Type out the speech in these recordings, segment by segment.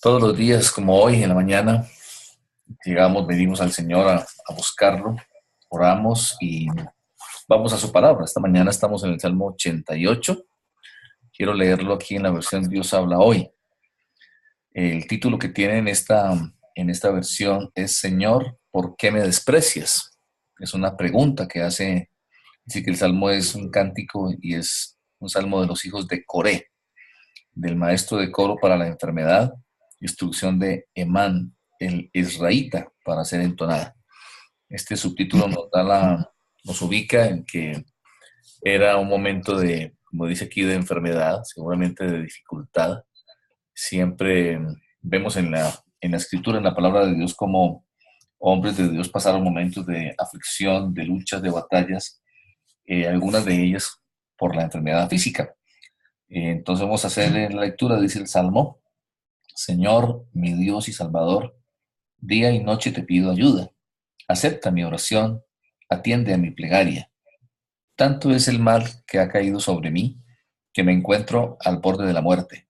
Todos los días, como hoy en la mañana, llegamos, venimos al Señor a buscarlo, oramos y vamos a su palabra. Esta mañana estamos en el Salmo 88. Quiero leerlo aquí en la versión Dios habla hoy. El título que tiene en esta versión es Señor, ¿por qué me desprecias? Es una pregunta que hace, dice que el Salmo es un cántico y es un salmo de los hijos de Coré, del maestro de coro para la enfermedad, instrucción de Emán, el israelita, para ser entonada. Este subtítulo nos ubica en que era un momento de, como dice aquí, de enfermedad, seguramente de dificultad. Siempre vemos en la escritura, en la palabra de Dios, como hombres de Dios pasaron momentos de aflicción, de luchas, de batallas, algunas de ellas por la enfermedad física. Entonces vamos a hacer la lectura, dice el Salmo: Señor, mi Dios y Salvador, día y noche te pido ayuda. Acepta mi oración, atiende a mi plegaria. Tanto es el mal que ha caído sobre mí, que me encuentro al borde de la muerte.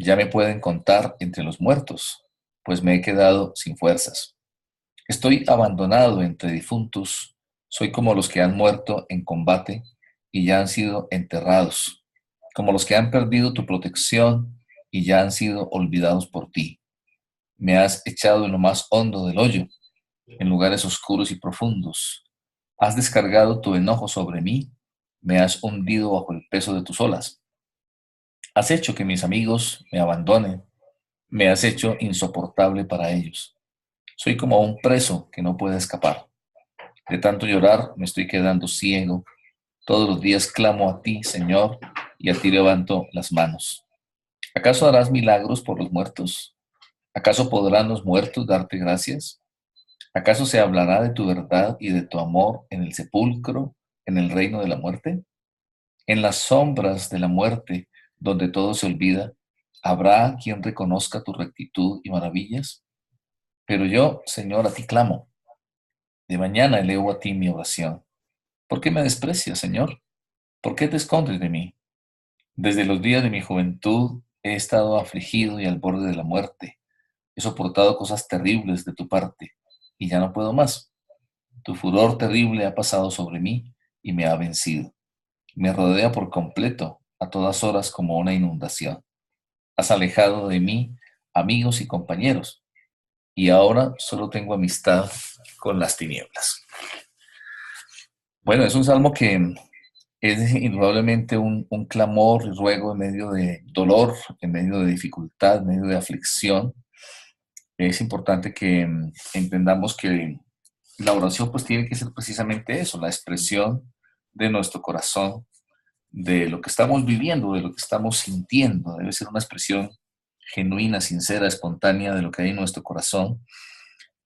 Ya me pueden contar entre los muertos, pues me he quedado sin fuerzas. Estoy abandonado entre difuntos, soy como los que han muerto en combate y ya han sido enterrados, como los que han perdido tu protección y ya han sido olvidados por ti. Me has echado en lo más hondo del hoyo, en lugares oscuros y profundos. Has descargado tu enojo sobre mí, me has hundido bajo el peso de tus olas. Has hecho que mis amigos me abandonen, me has hecho insoportable para ellos. Soy como un preso que no puede escapar. De tanto llorar me estoy quedando ciego. Todos los días clamo a ti, Señor, y a ti levanto las manos. ¿Acaso harás milagros por los muertos? ¿Acaso podrán los muertos darte gracias? ¿Acaso se hablará de tu verdad y de tu amor en el sepulcro, en el reino de la muerte? En las sombras de la muerte, donde todo se olvida, ¿habrá quien reconozca tu rectitud y maravillas? Pero yo, Señor, a ti clamo. De mañana elevo a ti mi oración. ¿Por qué me desprecias, Señor? ¿Por qué te escondes de mí? Desde los días de mi juventud he estado afligido y al borde de la muerte. He soportado cosas terribles de tu parte y ya no puedo más. Tu furor terrible ha pasado sobre mí y me ha vencido. Me rodea por completo, a todas horas como una inundación. Has alejado de mí amigos y compañeros, y ahora solo tengo amistad con las tinieblas. Bueno, es un salmo que es indudablemente un clamor y ruego en medio de dolor, en medio de dificultad, en medio de aflicción. Es importante que entendamos que la oración pues tiene que ser precisamente eso, la expresión de nuestro corazón, de lo que estamos viviendo, de lo que estamos sintiendo. Debe ser una expresión genuina, sincera, espontánea de lo que hay en nuestro corazón.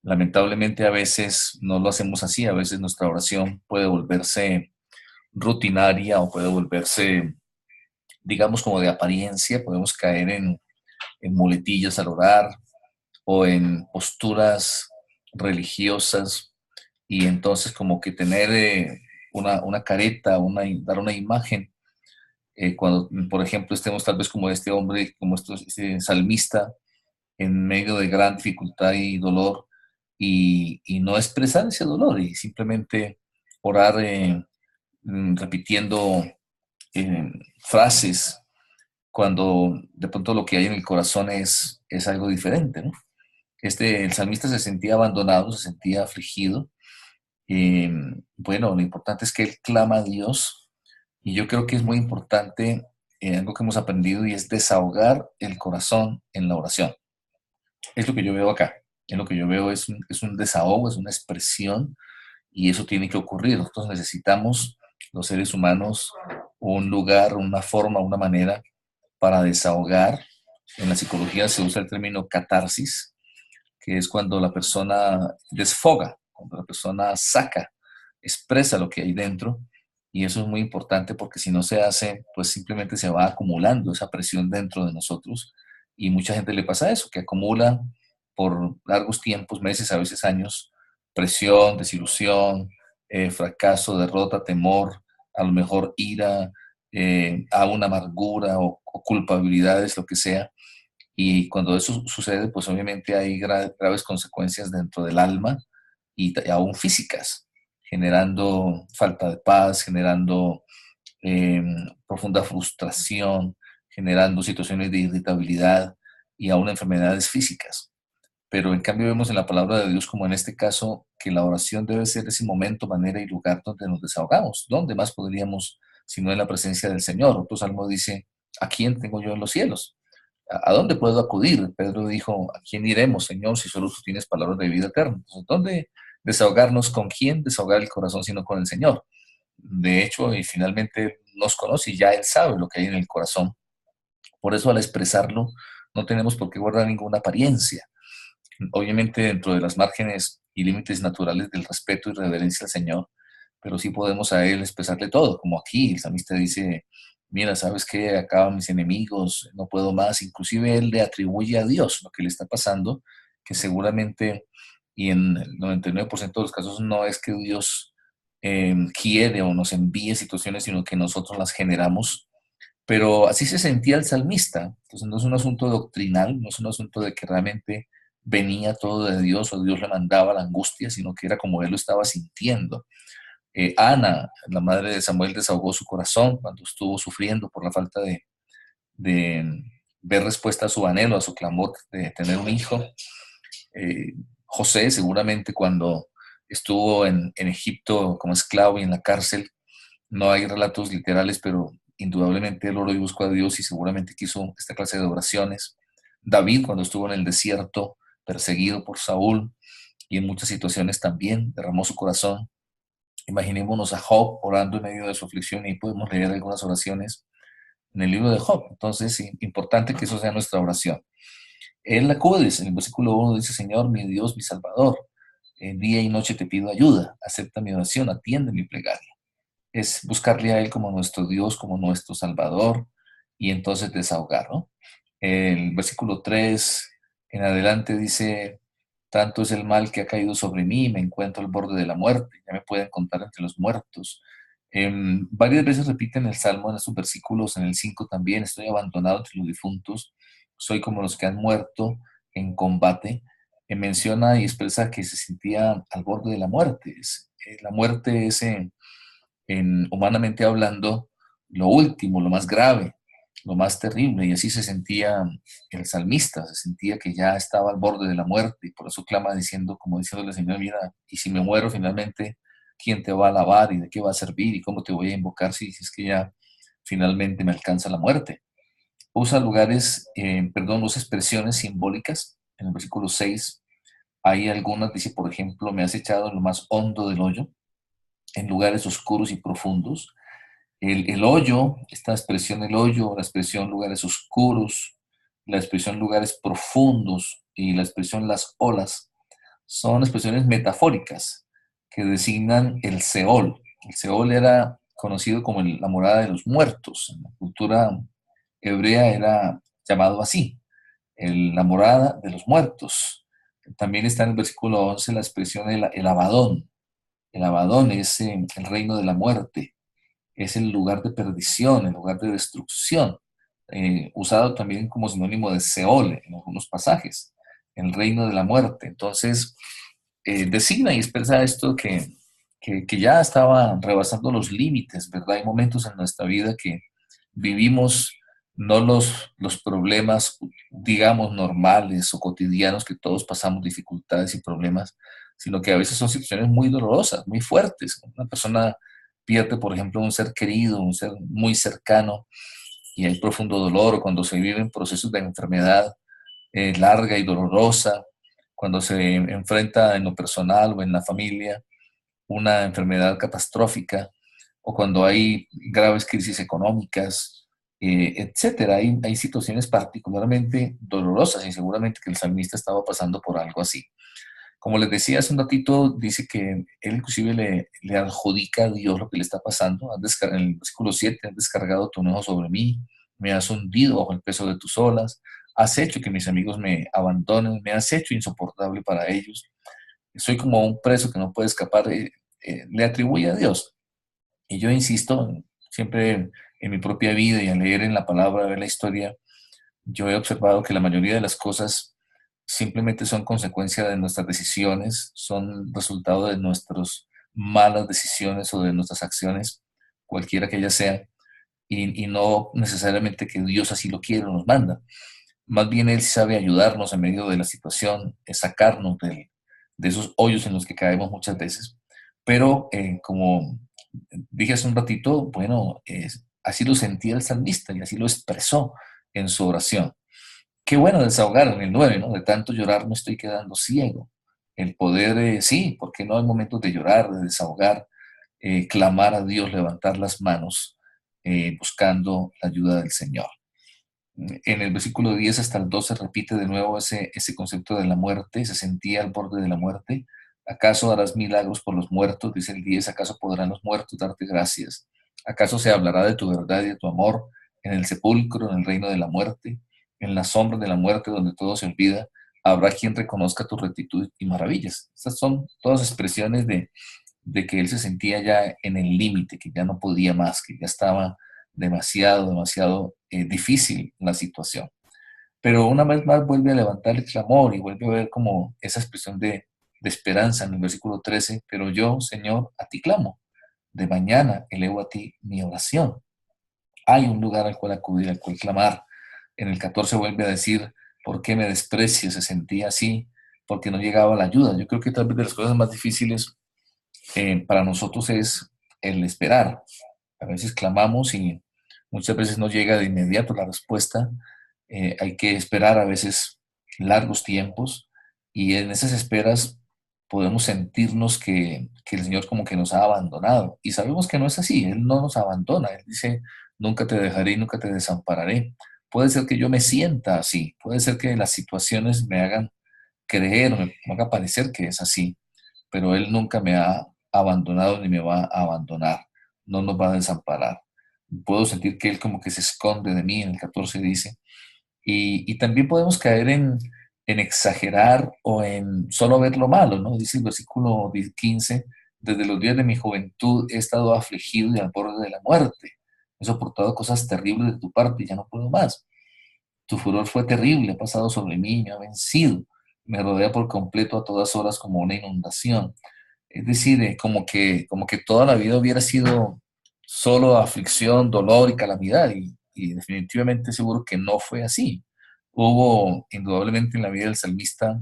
Lamentablemente a veces no lo hacemos así, a veces nuestra oración puede volverse rutinaria o puede volverse, digamos, como de apariencia, podemos caer en muletillas al orar o en posturas religiosas y entonces como que tener una careta, dar una imagen. Cuando, por ejemplo, estemos tal vez como este hombre, como este salmista, en medio de gran dificultad y dolor, y no expresar ese dolor y simplemente orar repitiendo frases cuando de pronto lo que hay en el corazón es algo diferente, ¿no? El salmista se sentía abandonado, se sentía afligido. eh, bueno, lo importante es que él clama a Dios y yo creo que es muy importante algo que hemos aprendido y es desahogar el corazón en la oración. Es lo que yo veo acá. Es lo que yo veo es un desahogo, es una expresión y eso tiene que ocurrir. Nosotros necesitamos, los seres humanos, un lugar, una forma, una manera para desahogar. En la psicología se usa el término catarsis, que es cuando la persona desfoga, cuando la persona saca, expresa lo que hay dentro. Y eso es muy importante porque si no se hace, pues simplemente se va acumulando esa presión dentro de nosotros. Y mucha gente le pasa eso, que acumula por largos tiempos, meses, a veces años, presión, desilusión, fracaso, derrota, temor, a lo mejor ira, a una amargura o culpabilidades, lo que sea. Y cuando eso sucede, pues obviamente hay graves consecuencias dentro del alma y aún físicas, generando falta de paz, generando eh, profunda frustración, generando situaciones de irritabilidad y aún enfermedades físicas. Pero en cambio vemos en la palabra de Dios, como en este caso, que la oración debe ser ese momento, manera y lugar donde nos desahogamos. ¿Dónde más podríamos, si no en la presencia del Señor? Otro salmo dice, ¿a quién tengo yo en los cielos? ¿A dónde puedo acudir? Pedro dijo, ¿a quién iremos, Señor, si solo tú tienes palabras de vida eterna? Entonces, ¿dónde desahogarnos? ¿Con quién desahogar el corazón sino con el Señor? De hecho, y finalmente nos conoce y ya Él sabe lo que hay en el corazón. Por eso al expresarlo, no tenemos por qué guardar ninguna apariencia. Obviamente dentro de las márgenes y límites naturales del respeto y reverencia al Señor, pero sí podemos a Él expresarle todo, como aquí el salmista dice, mira, ¿sabes qué? Acaban mis enemigos, no puedo más. Inclusive Él le atribuye a Dios lo que le está pasando, que seguramente, y en el 99% de los casos, no es que Dios quiere o nos envíe situaciones, sino que nosotros las generamos. Pero así se sentía el salmista. Entonces no es un asunto doctrinal, no es un asunto de que realmente venía todo de Dios o Dios le mandaba la angustia, sino que era como él lo estaba sintiendo. Ana, la madre de Samuel, desahogó su corazón cuando estuvo sufriendo por la falta de ver respuesta a su anhelo, a su clamor de tener un hijo. José, seguramente cuando estuvo en Egipto como esclavo y en la cárcel, no hay relatos literales, pero indudablemente él oró y buscó a Dios y seguramente quiso esta clase de oraciones. David, cuando estuvo en el desierto, perseguido por Saúl y en muchas situaciones también, derramó su corazón. Imaginémonos a Job orando en medio de su aflicción y podemos leer algunas oraciones en el libro de Job. Entonces, importante que eso sea nuestra oración. Él acude, en el versículo 1 dice, Señor, mi Dios, mi Salvador, en día y noche te pido ayuda, acepta mi oración, atiende mi plegaria. Es buscarle a Él como nuestro Dios, como nuestro Salvador, y entonces desahogar, ¿no? El versículo 3 en adelante dice, tanto es el mal que ha caído sobre mí, me encuentro al borde de la muerte, ya me pueden contar entre los muertos. Varias veces repiten el Salmo en estos versículos, en el 5 también, estoy abandonado entre los difuntos, soy como los que han muerto en combate. Menciona y expresa que se sentía al borde de la muerte. La muerte es humanamente hablando, lo último, lo más grave, lo más terrible, y así se sentía el salmista, se sentía que ya estaba al borde de la muerte, y por eso clama diciendo, como diciéndole, Señor, mira, y si me muero finalmente, ¿quién te va a alabar y de qué va a servir y cómo te voy a invocar si es que ya finalmente me alcanza la muerte? Usa usa expresiones simbólicas. En el versículo 6 hay algunas, dice, por ejemplo, me has echado en lo más hondo del hoyo, en lugares oscuros y profundos. El hoyo, esta expresión el hoyo, la expresión lugares oscuros, la expresión lugares profundos y la expresión las olas, son expresiones metafóricas que designan el Seol. El Seol era conocido como la morada de los muertos. En la cultura hebrea era llamado así, la morada de los muertos. También está en el versículo 11 la expresión el Abadón. El Abadón es el reino de la muerte, es el lugar de perdición, el lugar de destrucción, usado también como sinónimo de Seol en algunos pasajes, el reino de la muerte. Entonces, designa y expresa esto que ya estaba rebasando los límites, ¿verdad? Hay momentos en nuestra vida que vivimos no los problemas, digamos, normales o cotidianos que todos pasamos, dificultades y problemas, sino que a veces son situaciones muy dolorosas, muy fuertes. Una persona pierde, por ejemplo, un ser querido, un ser muy cercano, y hay profundo dolor, o cuando se viven procesos de enfermedad larga y dolorosa, cuando se enfrenta en lo personal o en la familia una enfermedad catastrófica, o cuando hay graves crisis económicas, etcétera. Hay situaciones particularmente dolorosas y seguramente que el salmista estaba pasando por algo así. Como les decía hace un ratito, dice que él inclusive le adjudica a Dios lo que le está pasando. En el versículo 7, has descargado tu enojo sobre mí, me has hundido bajo el peso de tus olas, has hecho que mis amigos me abandonen, me has hecho insoportable para ellos. Soy como un preso que no puede escapar. Le atribuye a Dios. Y yo insisto, siempre en mi propia vida y al leer en la palabra, ver la historia, Yo he observado que la mayoría de las cosas simplemente son consecuencia de nuestras decisiones, son resultado de nuestras malas decisiones o de nuestras acciones, cualquiera que ellas sean, y no necesariamente que Dios así lo quiere o nos manda. Más bien Él sabe ayudarnos en medio de la situación, sacarnos de esos hoyos en los que caemos muchas veces. Pero como dije hace un ratito, bueno, así lo sentía el salmista y así lo expresó en su oración. Qué bueno desahogar en el 9, ¿no? De tanto llorar me estoy quedando ciego. El poder, sí, porque no hay momentos de llorar, de desahogar, clamar a Dios, levantar las manos, buscando la ayuda del Señor. En el versículo 10 hasta el 12 repite de nuevo ese concepto de la muerte, se sentía al borde de la muerte. ¿Acaso harás milagros por los muertos? Dice el 10, ¿acaso podrán los muertos darte gracias? ¿Acaso se hablará de tu verdad y de tu amor en el sepulcro, en el reino de la muerte, en la sombra de la muerte donde todo se olvida? Habrá quien reconozca tu rectitud y maravillas. Estas son todas expresiones de que él se sentía ya en el límite, que ya no podía más, que ya estaba demasiado difícil la situación. Pero una vez más vuelve a levantar el clamor y vuelve a ver como esa expresión de esperanza en el versículo 13, pero yo, Señor, a ti clamo, de mañana elevo a ti mi oración. Hay un lugar al cual acudir, al cual clamar. En el 14 vuelve a decir, ¿por qué me desprecias? Se sentía así, porque no llegaba la ayuda. Yo creo que tal vez de las cosas más difíciles para nosotros es el esperar. A veces clamamos y muchas veces no llega de inmediato la respuesta. Hay que esperar a veces largos tiempos y en esas esperas podemos sentirnos que el Señor como que nos ha abandonado. Y sabemos que no es así, Él no nos abandona. Él dice, nunca te dejaré y nunca te desampararé. Puede ser que yo me sienta así, puede ser que las situaciones me hagan creer, me haga parecer que es así, pero Él nunca me ha abandonado ni me va a abandonar, no nos va a desamparar. Puedo sentir que Él como que se esconde de mí, en el 14 dice, y también podemos caer en exagerar o en solo ver lo malo, ¿no? Dice el versículo 15, desde los días de mi juventud he estado afligido y al borde de la muerte. He soportado cosas terribles de tu parte y ya no puedo más. Tu furor fue terrible, ha pasado sobre mí, me ha vencido, me rodea por completo a todas horas como una inundación. Es decir, como que toda la vida hubiera sido solo aflicción, dolor y calamidad, y definitivamente seguro que no fue así. Hubo indudablemente en la vida del salmista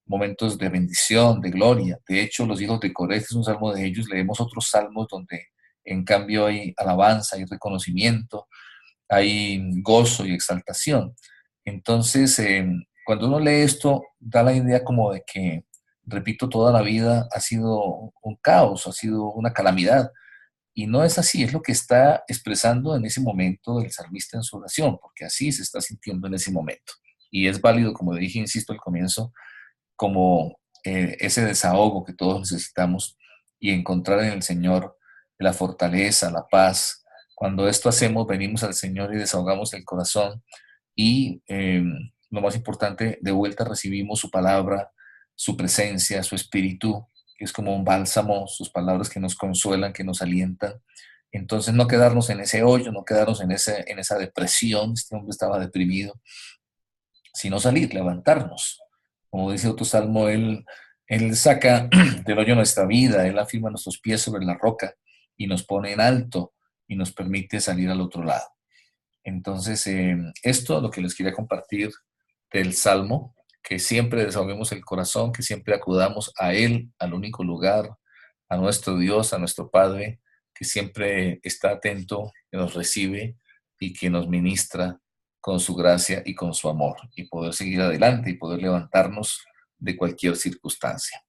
momentos de bendición, de gloria. De hecho, los hijos de Coré, que es un salmo de ellos, leemos otros salmos donde en cambio hay alabanza, hay reconocimiento, hay gozo y exaltación. Entonces, cuando uno lee esto, da la idea como de que, repito, toda la vida ha sido un caos, ha sido una calamidad. Y no es así, es lo que está expresando en ese momento el salmista en su oración, porque así se está sintiendo en ese momento. Y es válido, como dije, insisto, al comienzo, como ese desahogo que todos necesitamos y encontrar en el Señor la fortaleza, la paz. Cuando esto hacemos, venimos al Señor y desahogamos el corazón y lo más importante, de vuelta recibimos su palabra, su presencia, su espíritu, que es como un bálsamo, sus palabras que nos consuelan, que nos alientan. Entonces no quedarnos en ese hoyo, no quedarnos en esa depresión, este hombre estaba deprimido, sino salir, levantarnos. Como dice otro salmo, él saca del hoyo nuestra vida, Él afirma nuestros pies sobre la roca y nos pone en alto y nos permite salir al otro lado. Entonces, esto es lo que les quería compartir del Salmo, que siempre desahoguemos el corazón, que siempre acudamos a Él, al único lugar, a nuestro Dios, a nuestro Padre, que siempre está atento, que nos recibe y que nos ministra con su gracia y con su amor, y poder seguir adelante y poder levantarnos de cualquier circunstancia.